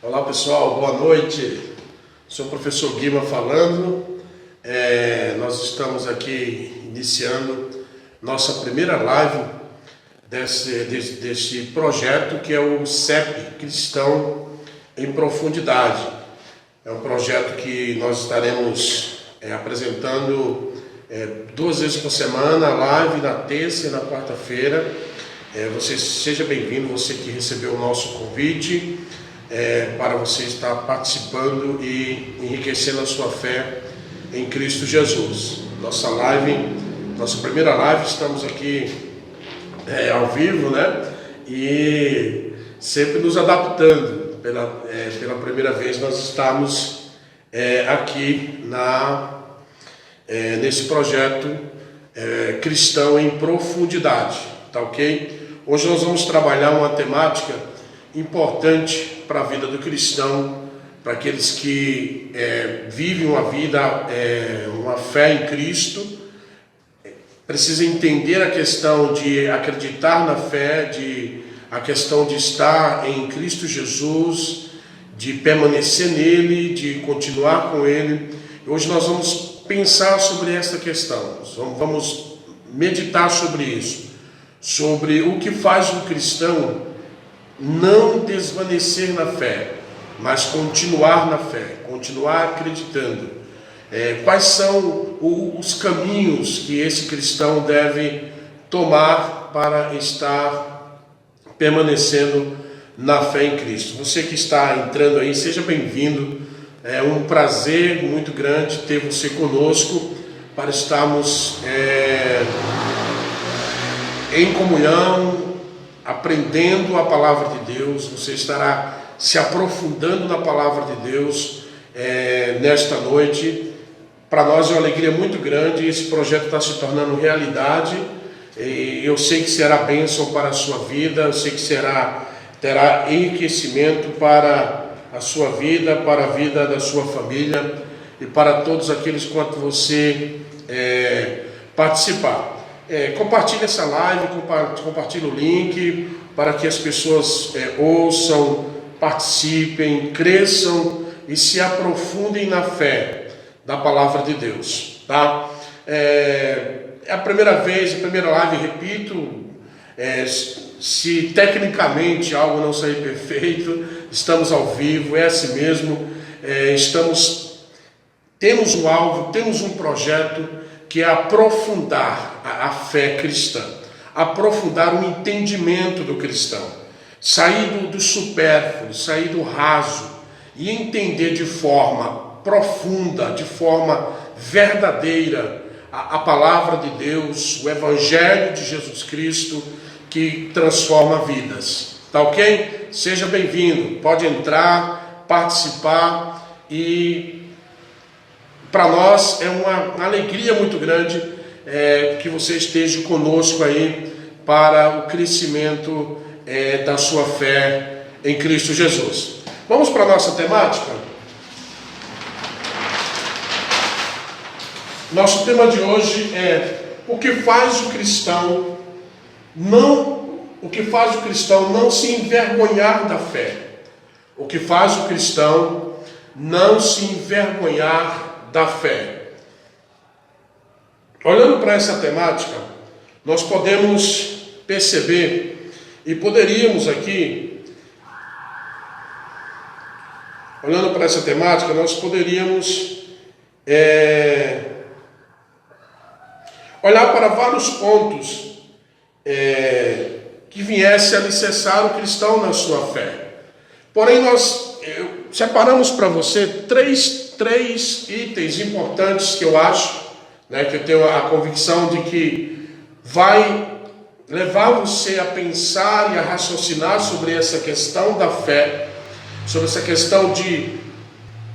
Olá pessoal, boa noite. Sou o professor Guima falando. Nós estamos aqui iniciando nossa primeira live desse projeto que é o CEP, Cristão em Profundidade. É um projeto que nós estaremos apresentando 2 vezes por semana, live na terça e na quarta-feira. Você seja bem-vindo, você que recebeu o nosso convite, para você estar participando e enriquecendo a sua fé em Cristo Jesus. Nossa primeira live, estamos aqui ao vivo, né? E sempre nos adaptando. Pela primeira vez nós estamos aqui nesse projeto Cristão em Profundidade, tá ok? Hoje nós vamos trabalhar uma temática importante para a vida do cristão, para aqueles que vivem uma fé em Cristo, precisa entender a questão de acreditar na fé, a questão de estar em Cristo Jesus, de permanecer nele, de continuar com ele. Hoje nós vamos pensar sobre essa questão, vamos meditar sobre isso, sobre o que faz um cristão não desvanecer na fé, mas continuar na fé, continuar acreditando. Quais são os caminhos que esse cristão deve tomar para estar permanecendo na fé em Cristo? Você que está entrando aí, seja bem-vindo. É um prazer muito grande ter você conosco para estarmos em comunhão, aprendendo a palavra de Deus. Você estará se aprofundando na palavra de Deus nesta noite. Para nós é uma alegria muito grande, esse projeto está se tornando realidade, e eu sei que será bênção para a sua vida, eu sei que terá enriquecimento para a sua vida, para a vida da sua família e para todos aqueles quanto você participar. Compartilhe essa live, compartilhe o link para que as pessoas ouçam, participem, cresçam e se aprofundem na fé da palavra de Deus, tá? É a primeira vez, a primeira live, repito, se tecnicamente algo não sair perfeito, estamos ao vivo, é assim mesmo, temos um alvo, temos um projeto que é aprofundar a fé cristã, aprofundar o entendimento do cristão, sair do supérfluo, sair do raso e entender de forma profunda, de forma verdadeira a palavra de Deus, o Evangelho de Jesus Cristo que transforma vidas, tá ok? Seja bem-vindo, pode entrar, participar, e para nós é uma alegria muito grande que você esteja conosco aí para o crescimento da sua fé em Cristo Jesus. Vamos para a nossa temática? Nosso tema de hoje é o que faz o cristão não se envergonhar da fé. O que faz o cristão não se envergonhar da fé. Olhando para essa temática, nós podemos perceber e poderíamos aqui, olhando para essa temática, nós poderíamos olhar para vários pontos que viesse a alicerçar o cristão na sua fé. Porém, nós separamos para você três itens importantes que eu acho, que eu tenho a convicção de que vai levar você a pensar e a raciocinar sobre essa questão da fé, sobre essa questão de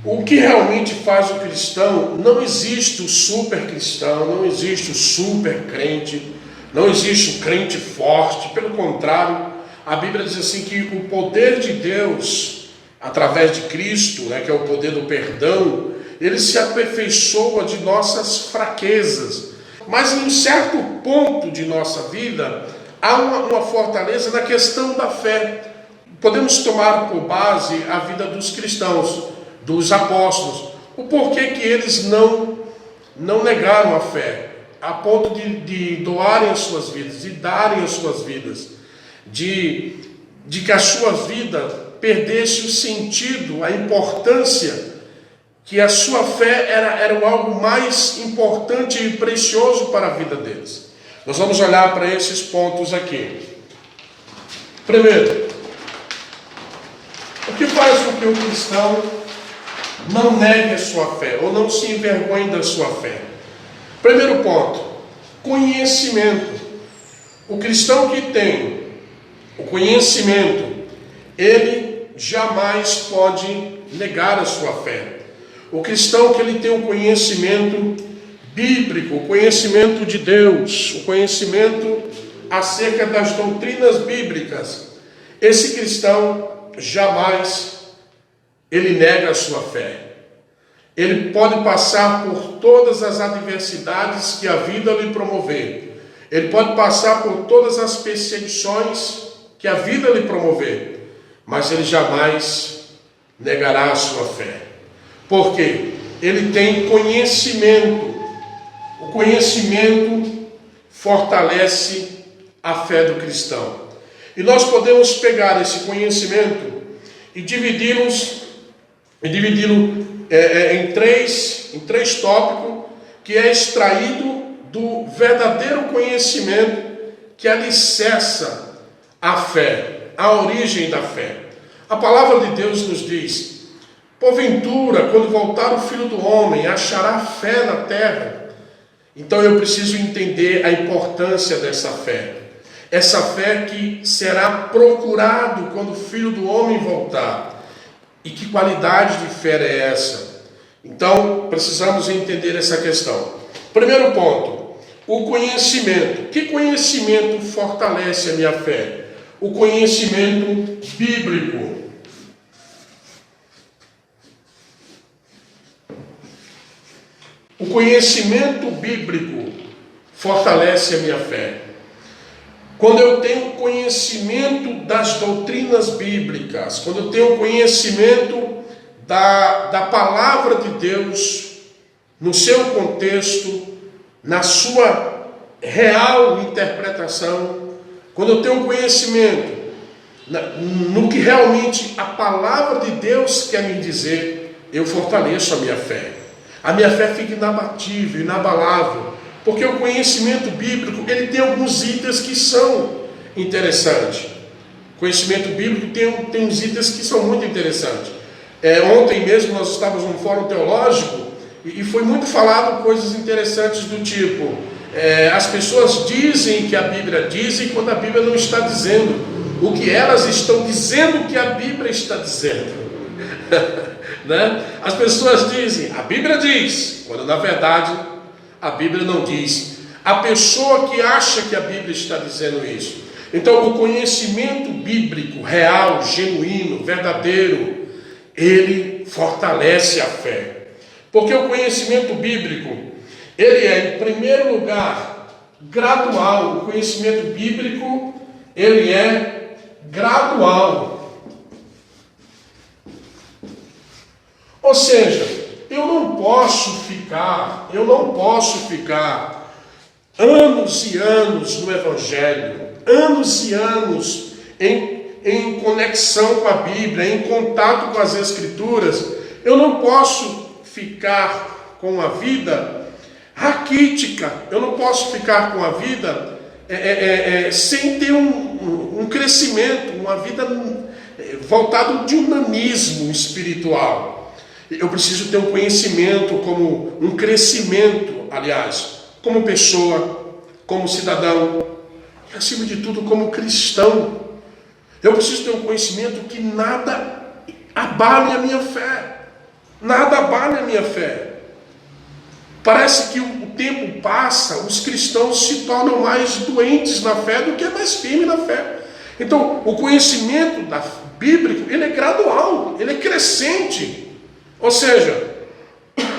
o que realmente faz o cristão. Não existe o super cristão, não existe o super crente, não existe o crente forte. Pelo contrário, a Bíblia diz assim que o poder de Deus, através de Cristo, que é o poder do perdão, ele se aperfeiçoa de nossas fraquezas. Mas em um certo ponto de nossa vida, há uma fortaleza na questão da fé. podemos tomar por base a vida dos cristãos, dos apóstolos, o porquê que eles não negaram a fé, a ponto de doarem as suas vidas, de darem as suas vidas, de que a sua vida perdesse o sentido, a importância, que a sua fé era algo mais importante e precioso para a vida deles. Nós vamos olhar para esses pontos aqui. Primeiro, o que faz com que o cristão não negue a sua fé, ou não se envergonhe da sua fé? Primeiro ponto, conhecimento. O cristão que tem o conhecimento, ele jamais pode negar a sua fé. O cristão que ele tem o conhecimento bíblico, o conhecimento de Deus, o conhecimento acerca das doutrinas bíblicas, esse cristão jamais ele nega a sua fé. Ele pode passar por todas as adversidades que a vida lhe promover. Ele pode passar por todas as perseguições que a vida lhe promover, mas ele jamais negará a sua fé. Por quê? Ele tem conhecimento. O conhecimento fortalece a fé do cristão. E nós podemos pegar esse conhecimento e dividi-lo em três tópicos, que é extraído do verdadeiro conhecimento que alicerça a fé, a origem da fé. A palavra de Deus nos diz: porventura, quando voltar o Filho do Homem, achará fé na terra? Então eu preciso entender a importância dessa fé. Essa fé que será procurado quando o Filho do Homem voltar. E que qualidade de fé é essa? Então, precisamos entender essa questão. Primeiro ponto, o conhecimento. Que conhecimento fortalece a minha fé? O conhecimento bíblico. O conhecimento bíblico fortalece a minha fé. Quando eu tenho conhecimento das doutrinas bíblicas, quando eu tenho conhecimento da palavra de Deus, no seu contexto, na sua real interpretação, quando eu tenho conhecimento no que realmente a palavra de Deus quer me dizer, eu fortaleço a minha fé. A minha fé fica inabatível, inabalável, porque o conhecimento bíblico, ele tem alguns itens que são interessantes. O conhecimento bíblico tem uns itens que são muito interessantes. Ontem mesmo nós estávamos num fórum teológico e foi muito falado coisas interessantes do tipo, as pessoas dizem que a Bíblia diz e quando a Bíblia não está dizendo o que elas estão dizendo que a Bíblia está dizendo. Né? As pessoas dizem, a Bíblia diz, quando na verdade a Bíblia não diz. A pessoa que acha que a Bíblia está dizendo isso. Então o conhecimento bíblico, real, genuíno, verdadeiro, ele fortalece a fé. Porque o conhecimento bíblico, ele é, em primeiro lugar, gradual. O conhecimento bíblico, ele é gradual. Ou seja, eu não posso ficar anos e anos no Evangelho, anos e anos em conexão com a Bíblia, em contato com as Escrituras. Eu não posso ficar com a vida raquítica, eu não posso ficar com a vida sem ter um crescimento, uma vida voltada de um nanismo espiritual. Eu preciso ter um conhecimento, como um crescimento, aliás, como pessoa, como cidadão, e acima de tudo como cristão. Eu preciso ter um conhecimento que nada abale a minha fé. Nada abale a minha fé. Parece que o tempo passa, os cristãos se tornam mais doentes na fé do que mais firmes na fé. Então, o conhecimento bíblico, ele é gradual, ele é crescente. Ou seja,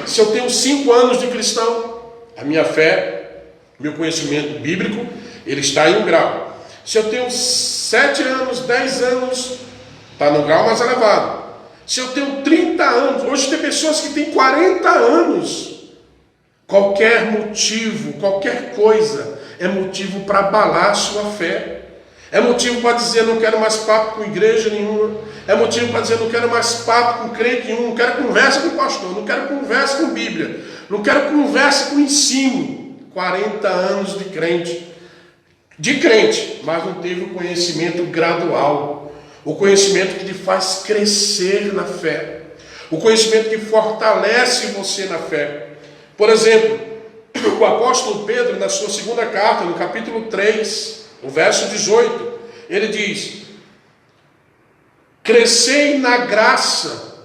se eu tenho 5 anos de cristão, a minha fé, meu conhecimento bíblico, ele está em um grau. Se eu tenho 7 anos, 10 anos, está no grau mais elevado. Se eu tenho 30 anos, hoje tem pessoas que têm 40 anos, qualquer motivo, qualquer coisa, é motivo para abalar a sua fé. É motivo para dizer, não quero mais papo com igreja nenhuma. É motivo para dizer, não quero mais papo com crente nenhum. Não quero conversa com pastor, não quero conversa com Bíblia, não quero conversa com ensino. 40 anos de crente, mas não teve o conhecimento gradual, o conhecimento que te faz crescer na fé, o conhecimento que fortalece você na fé. Por exemplo, o apóstolo Pedro, na sua segunda carta, no capítulo 3, o verso 18, ele diz: crescei na graça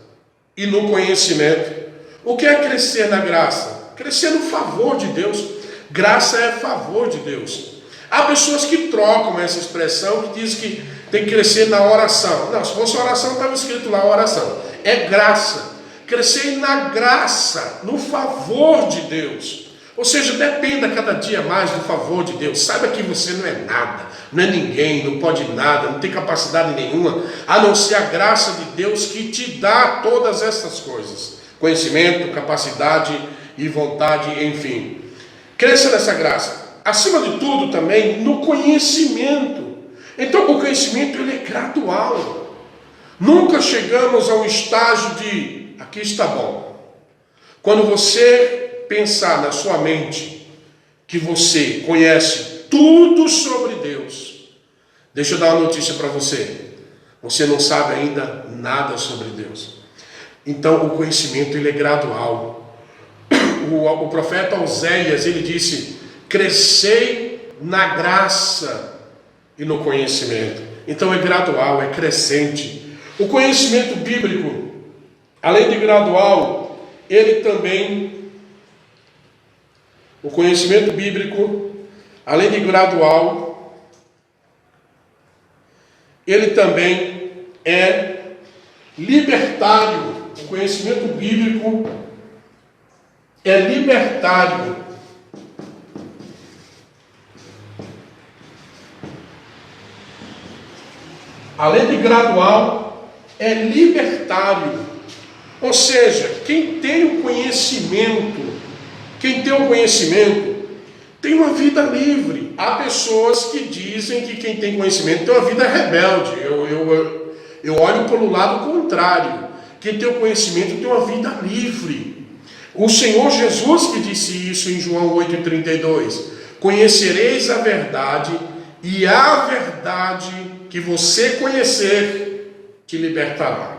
e no conhecimento. O que é crescer na graça? Crescer no favor de Deus. Graça é favor de Deus. Há pessoas que trocam essa expressão, que dizem que tem que crescer na oração. Não, se fosse oração, estava escrito lá oração. É graça. Crescer na graça, no favor de Deus. Ou seja, dependa cada dia mais do favor de Deus. Saiba que você não é nada, não é ninguém, não pode nada, não tem capacidade nenhuma, a não ser a graça de Deus que te dá todas essas coisas. Conhecimento, capacidade e vontade, enfim. Cresça nessa graça. Acima de tudo também, no conhecimento. Então o conhecimento ele é gradual. Nunca chegamos a um estágio de, aqui está bom. Quando você pensar na sua mente que você conhece tudo sobre Deus, deixa eu dar uma notícia para você. Você não sabe ainda nada sobre Deus. Então o conhecimento ele é gradual. O profeta Oséias, ele disse: crescei na graça e no conhecimento. Então é gradual, é crescente. O conhecimento bíblico, além de gradual, ele também, o conhecimento bíblico, além de gradual, ele também é libertário. O conhecimento bíblico é libertário. Além de gradual, é libertário. Ou seja, quem tem o conhecimento, tem uma vida livre. Há pessoas que dizem que quem tem conhecimento tem uma vida rebelde. Eu olho pelo lado contrário. Quem tem o conhecimento tem uma vida livre. O Senhor Jesus que disse isso em João 8,32. Conhecereis a verdade, e a verdade que você conhecer te libertará.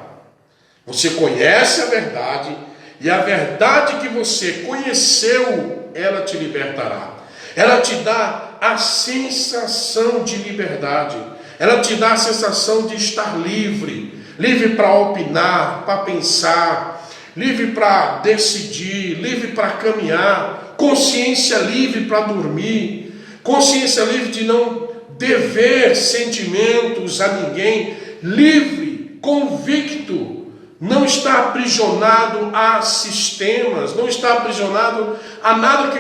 Você conhece a verdade, e a verdade que você conheceu, ela te libertará. Ela te dá a sensação de liberdade. Ela te dá a sensação de estar livre. Livre para opinar, para pensar, livre para decidir, livre para caminhar, consciência livre para dormir, consciência livre de não dever sentimentos a ninguém, livre, convicto, não está aprisionado a sistemas, não está aprisionado a nada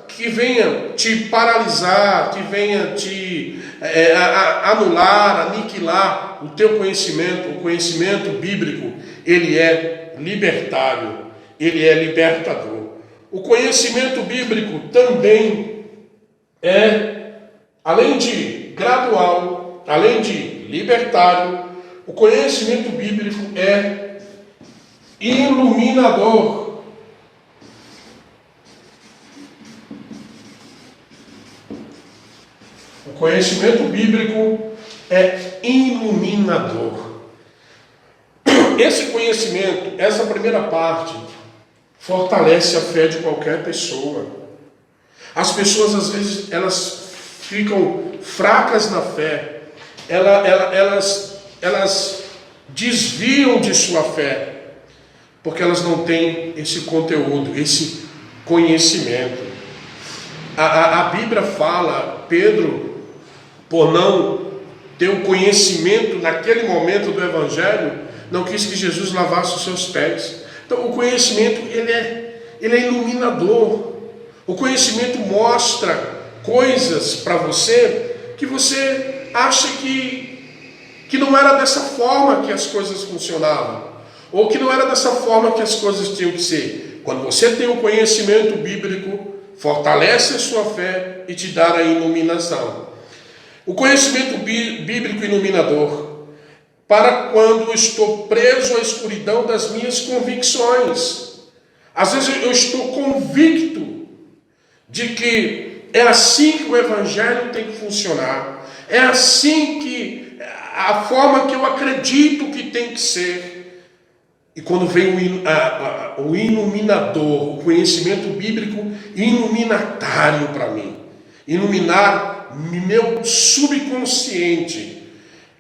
que venha te paralisar, que venha te anular, aniquilar o teu conhecimento. O conhecimento bíblico, ele é libertário, ele é libertador. O conhecimento bíblico também é, além de gradual, além de libertário, o conhecimento bíblico é iluminador. O conhecimento bíblico é iluminador. Esse conhecimento, essa primeira parte, fortalece a fé de qualquer pessoa. As pessoas, às vezes, elas ficam fracas na fé. Elas desviam de sua fé, porque elas não têm esse conteúdo, esse conhecimento. A Bíblia fala, Pedro, por não ter o conhecimento naquele momento do Evangelho, não quis que Jesus lavasse os seus pés. Então o conhecimento ele é iluminador. O conhecimento mostra coisas para você que você acha que que não era dessa forma que as coisas funcionavam, ou que não era dessa forma que as coisas tinham que ser. Quando você tem o conhecimento bíblico, fortalece a sua fé e te dá a iluminação. O conhecimento bíblico iluminador, para quando eu estou preso à escuridão das minhas convicções. Às vezes eu estou convicto de que é assim que o Evangelho tem que funcionar, é assim que a forma que eu acredito que tem que ser. E quando vem o iluminador, o conhecimento bíblico iluminatário para mim, iluminar meu subconsciente,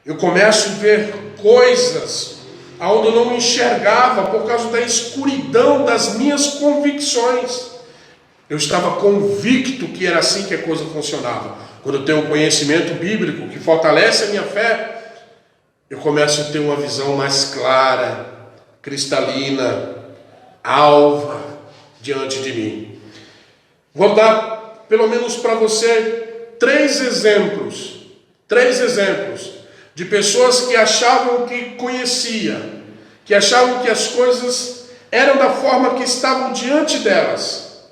eu começo a ver coisas onde eu não enxergava por causa da escuridão das minhas convicções. Eu estava convicto que era assim que a coisa funcionava. Quando eu tenho um conhecimento bíblico que fortalece a minha fé, eu começo a ter uma visão mais clara, cristalina, alva diante de mim. Vou dar pelo menos para você três exemplos de pessoas que achavam que conhecia, que achavam que as coisas eram da forma que estavam diante delas.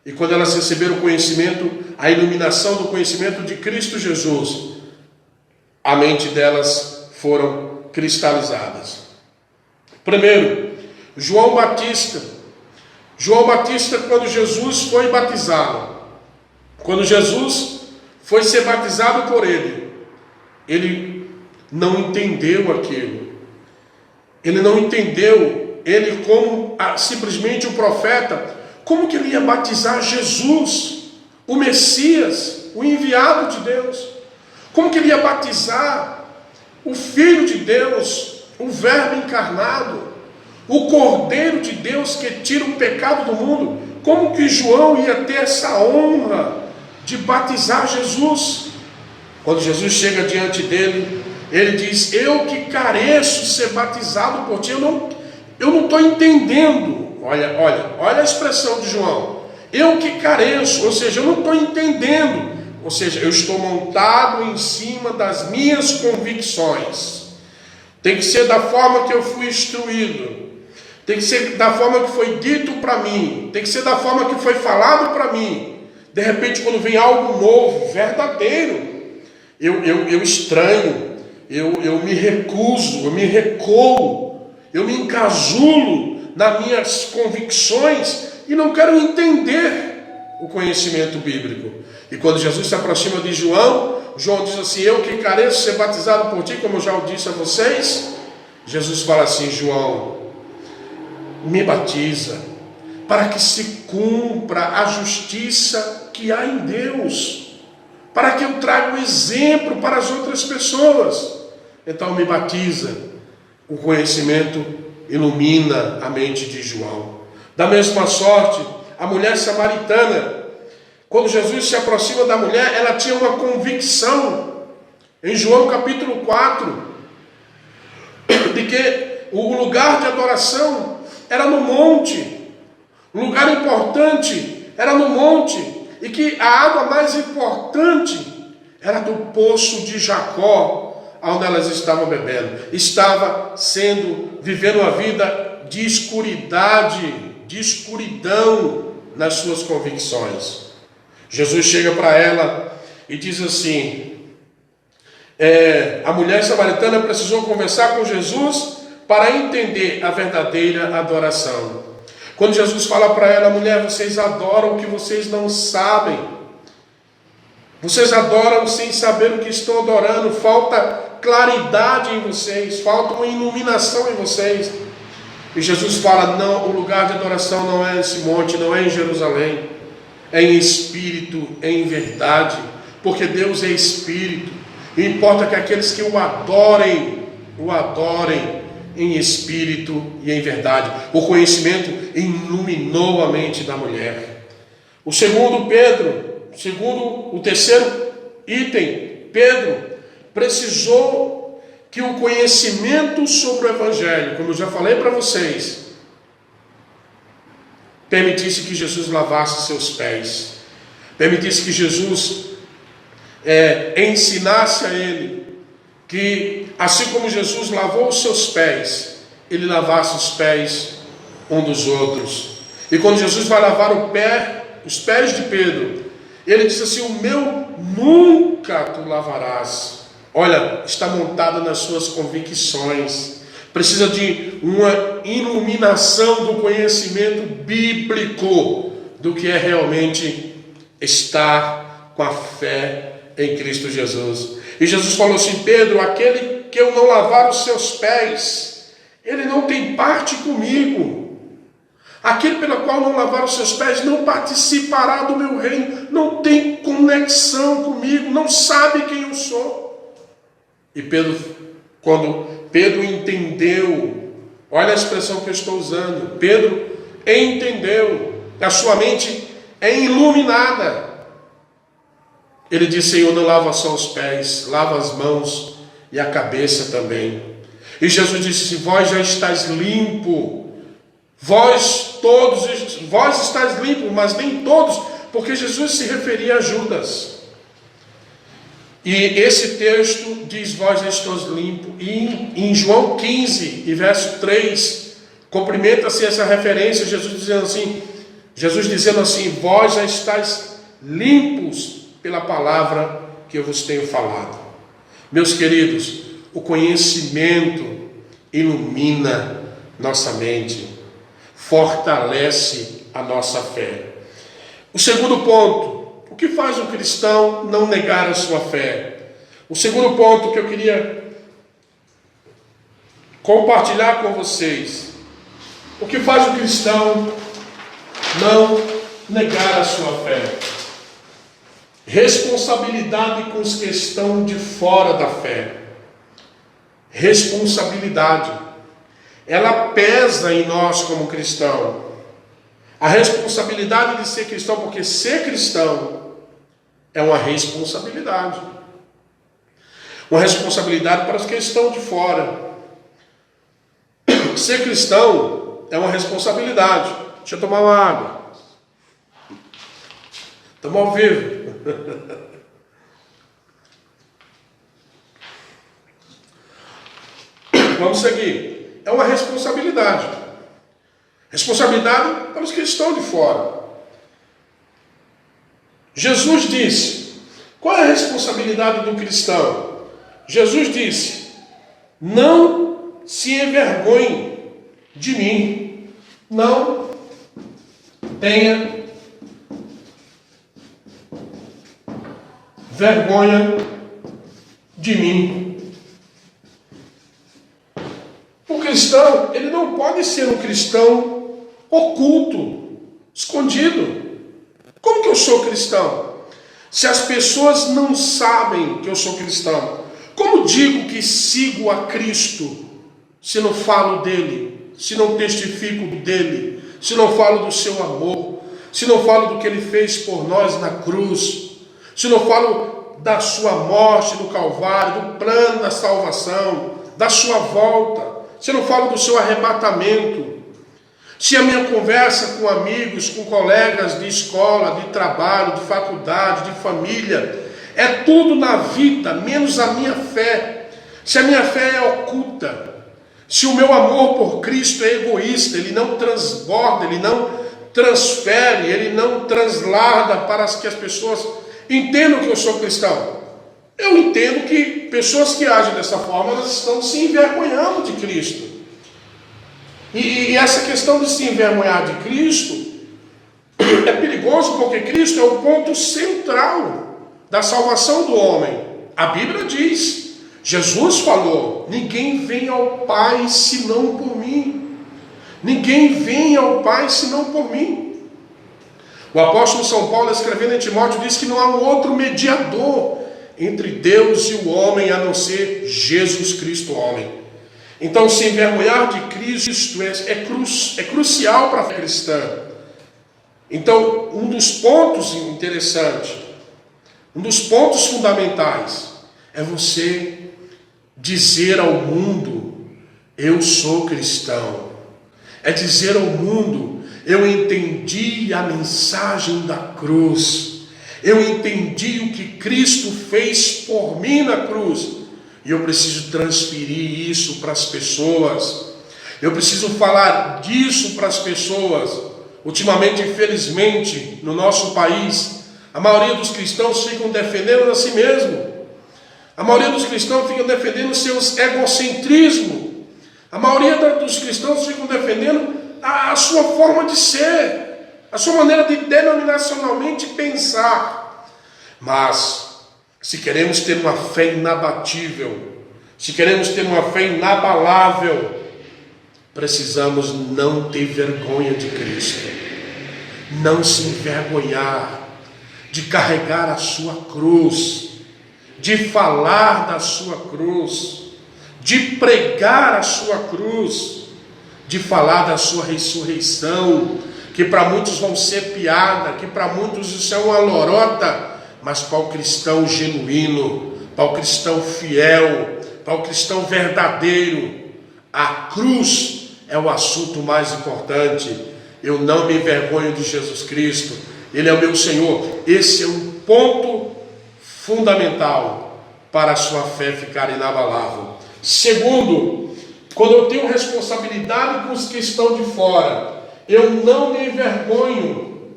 E quando elas receberam o conhecimento, a iluminação do conhecimento de Cristo Jesus, a mente delas foram cristalizadas. Primeiro, João Batista. João Batista, quando Jesus foi batizado, quando Jesus foi ser batizado por ele não entendeu aquilo. Ele não entendeu, ele como simplesmente o profeta, como que ele ia batizar Jesus, o Messias, o enviado de Deus? Como que ele ia batizar o Filho de Deus, o Verbo encarnado, o Cordeiro de Deus que tira o pecado do mundo? Como que João ia ter essa honra de batizar Jesus? Quando Jesus chega diante dele, ele diz: eu que careço ser batizado por ti, eu não estou entendendo. Olha a expressão de João. Eu que careço, ou seja, eu não estou entendendo. Ou seja, eu estou montado em cima das minhas convicções. Tem que ser da forma que eu fui instruído. Tem que ser da forma que foi dito para mim. Tem que ser da forma que foi falado para mim. De repente, quando vem algo novo, verdadeiro, eu estranho, eu me recuso, eu me recuo, eu me encasulo nas minhas convicções e não quero entender o conhecimento bíblico. E quando Jesus se aproxima de João, João diz assim: eu que careço ser batizado por ti, como eu já o disse a vocês. Jesus fala assim: João, me batiza, para que se cumpra a justiça que há em Deus, para que eu traga um exemplo para as outras pessoas. Então me batiza. O conhecimento ilumina a mente de João. Da mesma sorte, a mulher samaritana, quando Jesus se aproxima da mulher, ela tinha uma convicção, em João capítulo 4, de que o lugar de adoração era no monte, o lugar importante era no monte, e que a água mais importante era do poço de Jacó, onde elas estavam bebendo. Estava vivendo uma vida de escuridão nas suas convicções. Jesus chega para ela e diz assim: a mulher samaritana precisou conversar com Jesus para entender a verdadeira adoração. Quando Jesus fala para ela: mulher, vocês adoram o que vocês não sabem. Vocês adoram sem saber o que estão adorando. Falta claridade em vocês, falta uma iluminação em vocês. E Jesus fala: não, o lugar de adoração não é esse monte, não é em Jerusalém, é em espírito, é em verdade, porque Deus é espírito, e importa que aqueles que o adorem em espírito e em verdade. O conhecimento iluminou a mente da mulher. O terceiro item, Pedro precisou que o conhecimento sobre o Evangelho, como eu já falei para vocês, permitisse que Jesus lavasse seus pés, permitisse que Jesus ensinasse a ele que assim como Jesus lavou os seus pés, ele lavasse os pés um dos outros. E quando Jesus vai lavar os pés de Pedro, ele diz assim: o meu nunca tu lavarás. Olha, está montado nas suas convicções. Precisa de uma iluminação do conhecimento bíblico do que é realmente estar com a fé em Cristo Jesus. E Jesus falou assim: Pedro, aquele que eu não lavar os seus pés, ele não tem parte comigo. Aquele pelo qual não lavar os seus pés não participará do meu reino, não tem conexão comigo, não sabe quem eu sou. E Pedro, quando Pedro entendeu, olha a expressão que eu estou usando, Pedro entendeu, a sua mente é iluminada. Ele disse: Senhor, não lava só os pés, lava as mãos e a cabeça também. E Jesus disse: vós já estáis limpo. Vós estáis limpos, mas nem todos, porque Jesus se referia a Judas. E esse texto diz: vós já estáis limpos. E em João 15, e verso 3, cumprimenta-se essa referência, Jesus dizendo assim: vós já estáis limpos pela palavra que eu vos tenho falado. Meus queridos, o conhecimento ilumina nossa mente, fortalece a nossa fé. O segundo ponto: o que faz um cristão não negar a sua fé? O segundo ponto que eu queria compartilhar com vocês: o que faz um cristão não negar a sua fé? Responsabilidade com os que estão de fora da fé. Responsabilidade. Ela pesa em nós como cristão. A responsabilidade de ser cristão, porque ser cristão é uma responsabilidade. Uma responsabilidade para os que estão de fora. Ser cristão é uma responsabilidade. Deixa eu tomar uma água. Estamos ao vivo. Vamos seguir. É uma responsabilidade. Responsabilidade para os que estão de fora. Jesus disse: qual é a responsabilidade do cristão? Jesus disse: não se envergonhe de mim. Não tenha vergonha de mim. O cristão, ele não pode ser um cristão oculto, escondido. Como que eu sou cristão? Se as pessoas não sabem que eu sou cristão, como digo que sigo a Cristo se não falo dele, se não testifico dele, se não falo do seu amor, se não falo do que ele fez por nós na cruz, se não falo da sua morte no Calvário, do plano da salvação, da sua volta, se não falo do seu arrebatamento, se a minha conversa com amigos, com colegas de escola, de trabalho, de faculdade, de família, é tudo na vida, menos a minha fé, se a minha fé é oculta, se o meu amor por Cristo é egoísta, ele não transborda, ele não transfere, ele não translada para que as pessoas entendam que eu sou cristão. Eu entendo que pessoas que agem dessa forma, elas estão se envergonhando de Cristo. E essa questão de se envergonhar de Cristo é perigoso, porque Cristo é o ponto central da salvação do homem. A Bíblia diz, Jesus falou: ninguém vem ao Pai senão por mim. Ninguém vem ao Pai senão por mim. O apóstolo São Paulo, escrevendo em Timóteo, diz que não há um outro mediador entre Deus e o homem, a não ser Jesus Cristo, homem. Então, se envergonhar de Cristo é crucial para a fé cristã. Então, um dos pontos interessantes, um dos pontos fundamentais, é você dizer ao mundo: eu sou cristão. É dizer ao mundo: eu entendi a mensagem da cruz. Eu entendi o que Cristo fez por mim na cruz. E eu preciso transferir isso para as pessoas. Eu preciso falar disso para as pessoas. Ultimamente, infelizmente, no nosso país, a maioria dos cristãos ficam defendendo a si mesmo. A maioria dos cristãos ficam defendendo seus egocentrismos. A maioria dos cristãos ficam defendendo a sua forma de ser, a sua maneira de denominacionalmente pensar. Mas, se queremos ter uma fé inabatível, se queremos ter uma fé inabalável, precisamos não ter vergonha de Cristo, não se envergonhar de carregar a sua cruz, de falar da sua cruz, de pregar a sua cruz, de falar da sua ressurreição, que para muitos vão ser piada, que para muitos isso é uma lorota, mas para o cristão genuíno, para o cristão fiel, para o cristão verdadeiro, a cruz é o assunto mais importante. Eu não me envergonho de Jesus Cristo, Ele é o meu Senhor. Esse é um ponto fundamental para a sua fé ficar inabalável. Segundo, quando eu tenho responsabilidade com os que estão de fora, eu não me envergonho,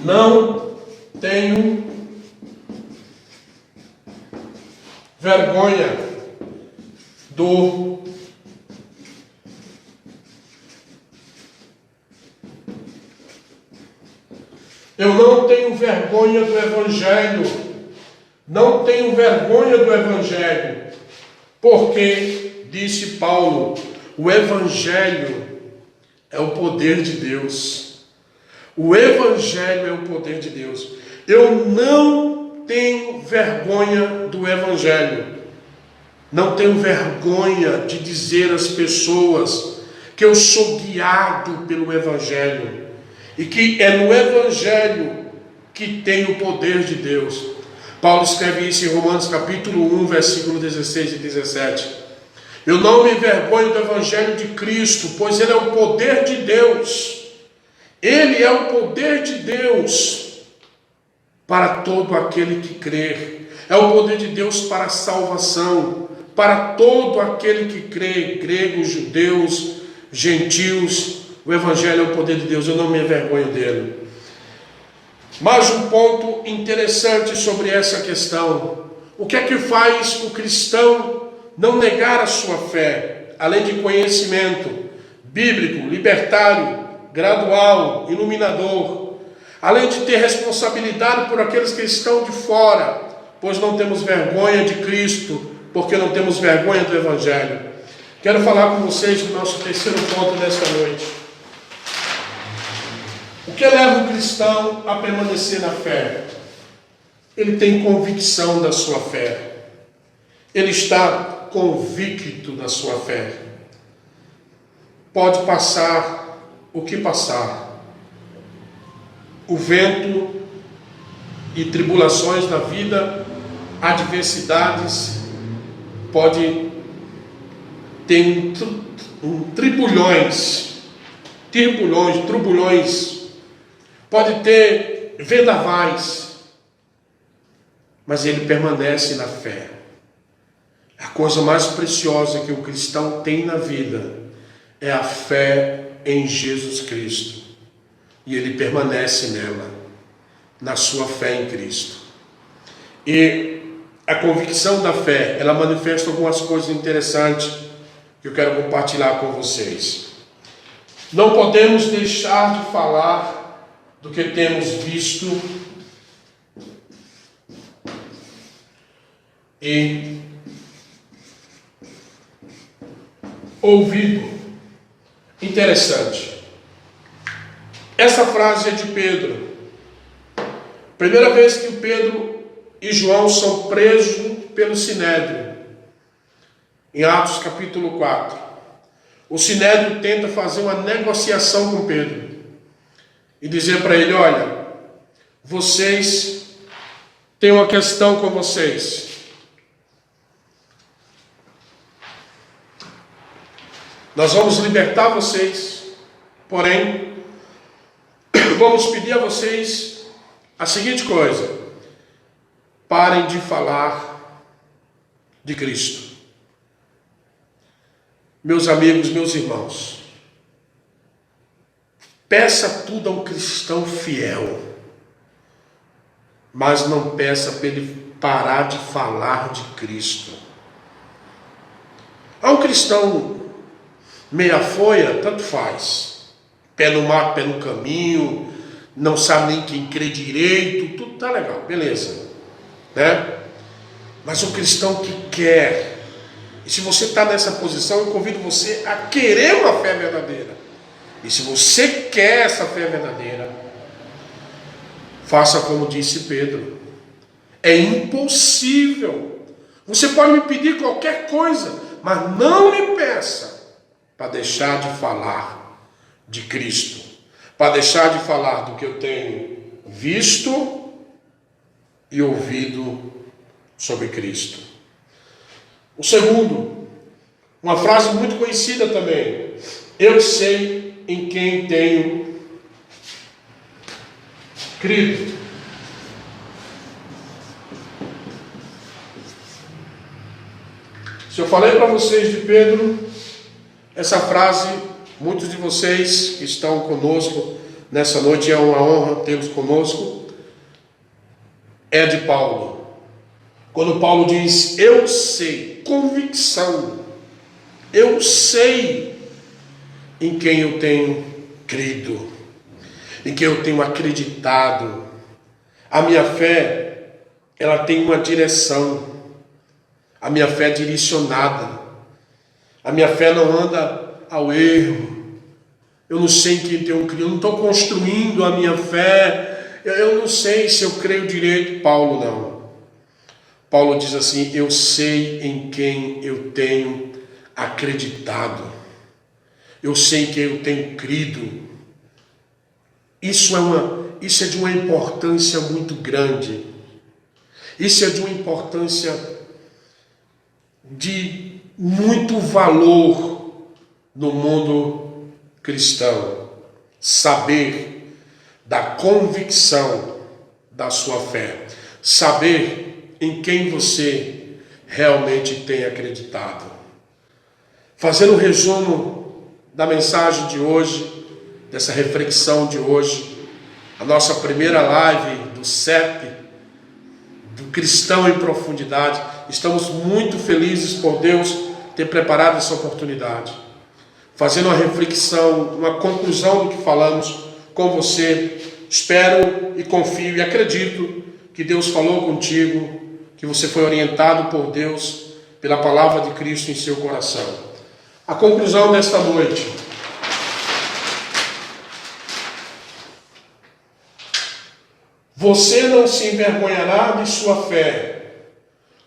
não tenho vergonha eu não tenho vergonha do Evangelho, não tenho vergonha do Evangelho, porque, disse Paulo, o Evangelho é o poder de Deus. O Evangelho é o poder de Deus. Eu não tenho vergonha do Evangelho. Não tenho vergonha de dizer às pessoas que eu sou guiado pelo Evangelho. E que é no Evangelho que tem o poder de Deus. Paulo escreve isso em Romanos capítulo 1, versículo 16 e 17. Eu não me envergonho do Evangelho de Cristo, pois ele é o poder de Deus. Ele é o poder de Deus para todo aquele que crer. É o poder de Deus para a salvação, para todo aquele que crê, gregos, judeus, gentios. O Evangelho é o poder de Deus, eu não me envergonho dele. Mais um ponto interessante sobre essa questão. O que é que faz o cristão não negar a sua fé? Além de conhecimento bíblico, libertário, gradual, iluminador. Além de ter responsabilidade por aqueles que estão de fora, pois não temos vergonha de Cristo, porque não temos vergonha do Evangelho. Quero falar com vocês do nosso terceiro ponto desta noite. O que leva o cristão a permanecer na fé? Ele tem convicção da sua fé. Ele está convicto da sua fé. Pode passar o que passar. O vento e tribulações da vida, adversidades, pode ter turbulhões, pode ter vendavais, mas ele permanece na fé. A coisa mais preciosa que o cristão tem na vida é a fé em Jesus Cristo. E ele permanece nela, na sua fé em Cristo. E a convicção da fé, ela manifesta algumas coisas interessantes que eu quero compartilhar com vocês. Não podemos deixar de falar do que temos visto e ouvido. Interessante. Essa frase é de Pedro. Primeira vez que Pedro e João são presos pelo Sinédrio, em Atos capítulo 4. O Sinédrio tenta fazer uma negociação com Pedro e dizer para ele: olha, vocês têm uma questão com vocês. Nós vamos libertar vocês, porém, vamos pedir a vocês a seguinte coisa: parem de falar de Cristo. Meus amigos, meus irmãos, peça tudo a um cristão fiel, mas não peça para ele parar de falar de Cristo. A um cristão meia folha, tanto faz. Pé no mar, pé no caminho, não sabe nem quem crê direito, tudo tá legal, beleza, né? Mas um cristão que quer, e se você está nessa posição, eu convido você a querer uma fé verdadeira. E se você quer essa fé verdadeira, faça como disse Pedro. É impossível. Você pode me pedir qualquer coisa, mas não me peça para deixar de falar de Cristo, para deixar de falar do que eu tenho visto e ouvido sobre Cristo. O segundo, uma frase muito conhecida também: eu sei em quem tenho crido. Se eu falei para vocês de Pedro, essa frase, muitos de vocês que estão conosco nessa noite, é uma honra tê-los conosco, é de Paulo. Quando Paulo diz, eu sei, convicção, eu sei em quem eu tenho crido, em quem eu tenho acreditado. A minha fé, ela tem uma direção. A minha fé é direcionada. A minha fé não anda ao erro. Eu não sei em quem tenho crido. Eu não estou construindo a minha fé. Eu não sei se eu creio direito. Paulo não. Paulo diz assim, eu sei em quem eu tenho acreditado. Eu sei em quem eu tenho crido. Isso é de uma importância muito grande. Isso é de uma importância de muito valor no mundo cristão. Saber da convicção da sua fé. Saber em quem você realmente tem acreditado. Fazendo um resumo da mensagem de hoje, dessa reflexão de hoje, a nossa primeira live do CEP, do Cristão em Profundidade. Estamos muito felizes por Deus ter preparado essa oportunidade, fazendo uma reflexão, uma conclusão do que falamos com você. Espero e confio e acredito que Deus falou contigo, que você foi orientado por Deus pela palavra de Cristo em seu coração. A conclusão desta noite: você não se envergonhará de sua fé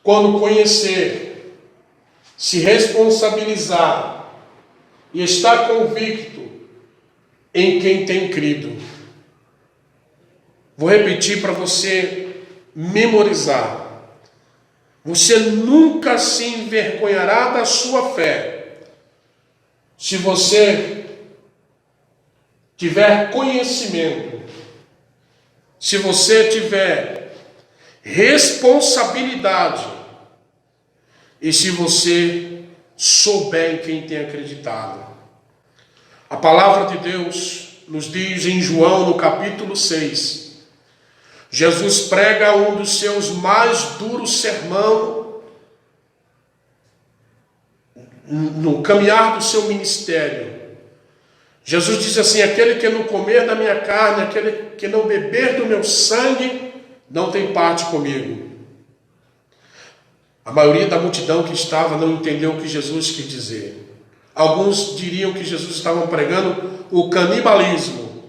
quando conhecer, se responsabilizar e estar convicto em quem tem crido. Vou repetir para você memorizar. Você nunca se envergonhará da sua fé se você tiver conhecimento, se você tiver responsabilidade e se você souber em quem tem acreditado. A palavra de Deus nos diz em João, no capítulo 6, Jesus prega um dos seus mais duros sermão no caminhar do seu ministério. Jesus diz assim, aquele que não comer da minha carne, aquele que não beber do meu sangue, não tem parte comigo. A maioria da multidão que estava não entendeu o que Jesus quis dizer. Alguns diriam que Jesus estava pregando o canibalismo,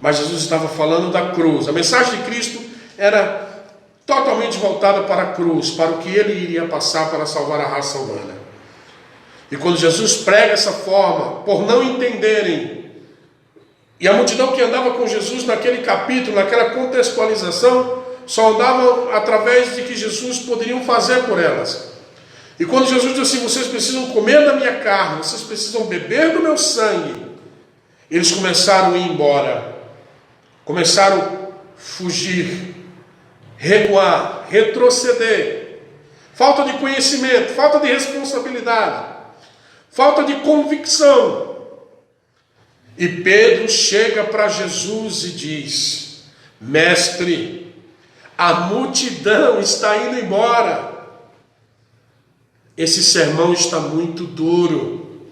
mas Jesus estava falando da cruz. A mensagem de Cristo era totalmente voltada para a cruz, para o que ele iria passar para salvar a raça humana. E quando Jesus prega essa forma, por não entenderem, e a multidão que andava com Jesus naquele capítulo, naquela contextualização, só andavam através de que Jesus poderia fazer por elas. E quando Jesus disse assim, vocês precisam comer da minha carne, vocês precisam beber do meu sangue, eles começaram a ir embora, começaram a fugir, recuar, retroceder, falta de conhecimento, falta de responsabilidade, falta de convicção. E Pedro chega para Jesus e diz: mestre, a multidão está indo embora. Esse sermão está muito duro.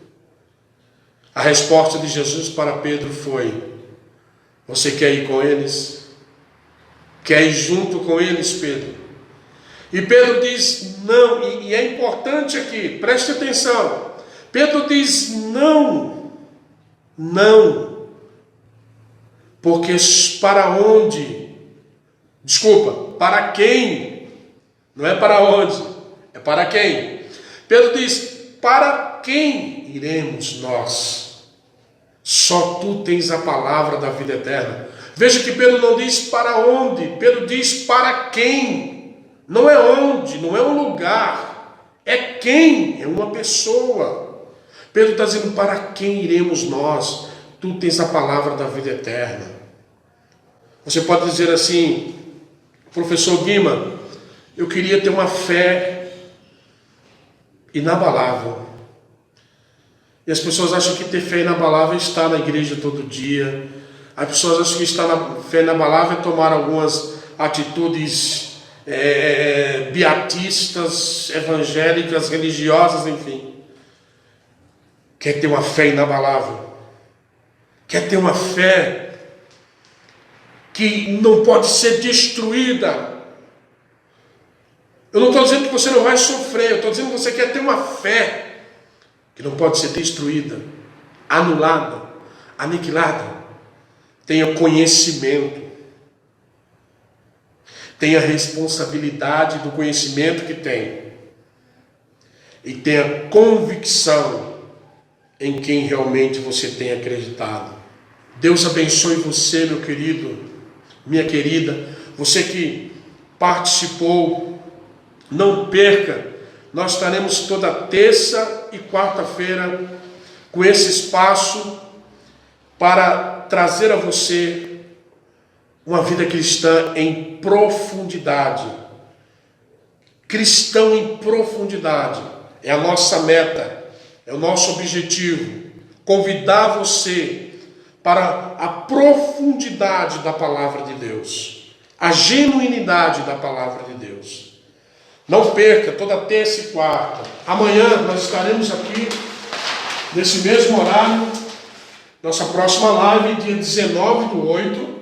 A resposta de Jesus para Pedro foi: você quer ir com eles? Quer ir junto com eles, Pedro? E Pedro diz não, e é importante aqui, preste atenção. Pedro diz não, não, porque para onde? Desculpa, para quem? Não é para onde, é para quem? Pedro diz: para quem iremos nós? Só tu tens a palavra da vida eterna. Veja que Pedro não diz para onde, Pedro diz para quem. Não é onde, não é um lugar, é quem, é uma pessoa. Pedro está dizendo: para quem iremos nós? Tu tens a palavra da vida eterna. Você pode dizer assim: professor Guima, eu queria ter uma fé inabalável. E as pessoas acham que ter fé inabalável é estar na igreja todo dia. As pessoas acham que estar na fé inabalável é tomar algumas atitudes beatistas, evangélicas, religiosas, enfim. Quer ter uma fé inabalável? Quer ter uma fé que não pode ser destruída? Eu não estou dizendo que você não vai sofrer, eu estou dizendo que você quer ter uma fé que não pode ser destruída, anulada, aniquilada. Tenha conhecimento, tenha responsabilidade do conhecimento que tem, e tenha convicção em quem realmente você tem acreditado. Deus abençoe você, meu querido, minha querida, você que participou. Não perca, nós estaremos toda terça e quarta-feira com esse espaço para trazer a você uma vida cristã em profundidade. Cristão em profundidade é a nossa meta, é o nosso objetivo. Convidar você para a profundidade da palavra de Deus, a genuinidade da palavra de Deus. Não perca, toda terça e quarta. Amanhã nós estaremos aqui, nesse mesmo horário, nossa próxima live, dia 19/8,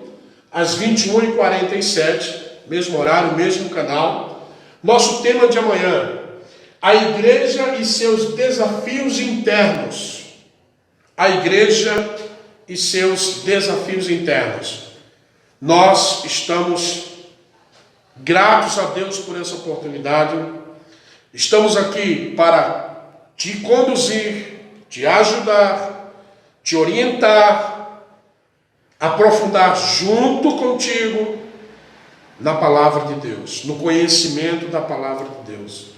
às 21h47, mesmo horário, mesmo canal. Nosso tema de amanhã: a igreja e seus desafios internos. A igreja e seus desafios internos. Nós estamos gratos a Deus por essa oportunidade. Estamos aqui para te conduzir, te ajudar, te orientar, aprofundar junto contigo na palavra de Deus, no conhecimento da palavra de Deus.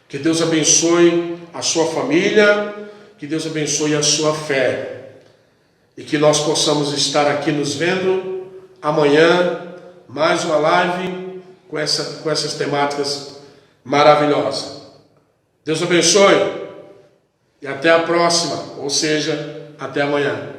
Que Deus abençoe a sua família, que Deus abençoe a sua fé, e que nós possamos estar aqui nos vendo amanhã, mais uma live com essas temáticas maravilhosas. Deus abençoe e até a próxima, ou seja, até amanhã.